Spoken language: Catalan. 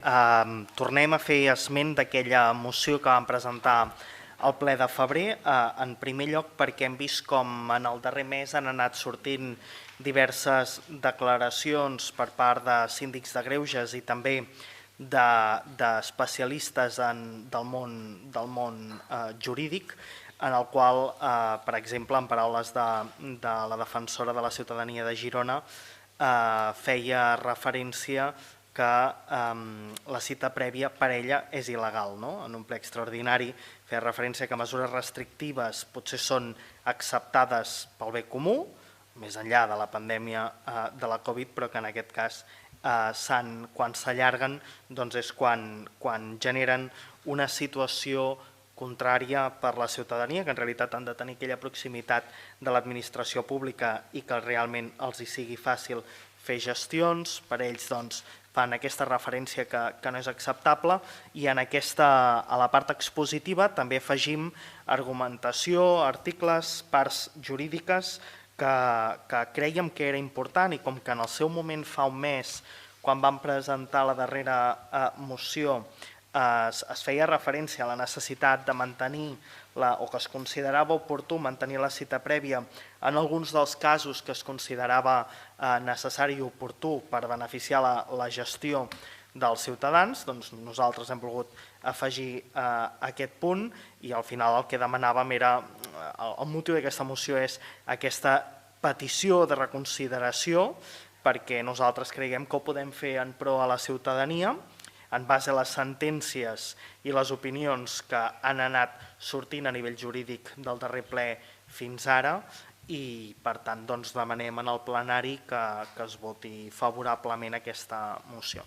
Tornem a fer esment d'aquella moció que vam presentar al ple de febrer, en primer lloc perquè hem vist com en el darrer mes han anat sortint diverses declaracions per part de síndics de greuges i també d'especialistes del món jurídic, en el qual, per exemple, en paraules de la defensora de la ciutadania de Girona, feia referència que la cita prèvia per ella és il·legal. En un ple extraordinari feia referència que mesures restrictives potser són acceptades pel bé comú, més enllà de la pandèmia de la Covid, però que en aquest cas, quan s'allarguen, és quan generen una situació contrària per la ciutadania, que en realitat han de tenir aquella proximitat de l'administració pública i que realment els hi sigui fàcil fer gestions. Per ells fan aquesta referència que no és acceptable i a la part expositiva també afegim argumentació, articles, parts jurídiques que crèiem que era important, i com que en el seu moment fa un mes, quan vam presentar la darrera moció, es feia referència a la necessitat de mantenir o que es considerava oportú mantenir la cita prèvia en alguns dels casos que es considerava necessari i oportú per beneficiar la gestió dels ciutadans, nosaltres hem volgut afegir aquest punt i al final el que demanàvem era, el motiu d'aquesta moció és aquesta petició de reconsideració, perquè nosaltres creiem que ho podem fer en pro a la ciutadania, en base a les sentències i les opinions que han anat sortint a nivell jurídic del darrer ple fins ara, i per tant demanem en el plenari que es voti favorablement aquesta moció.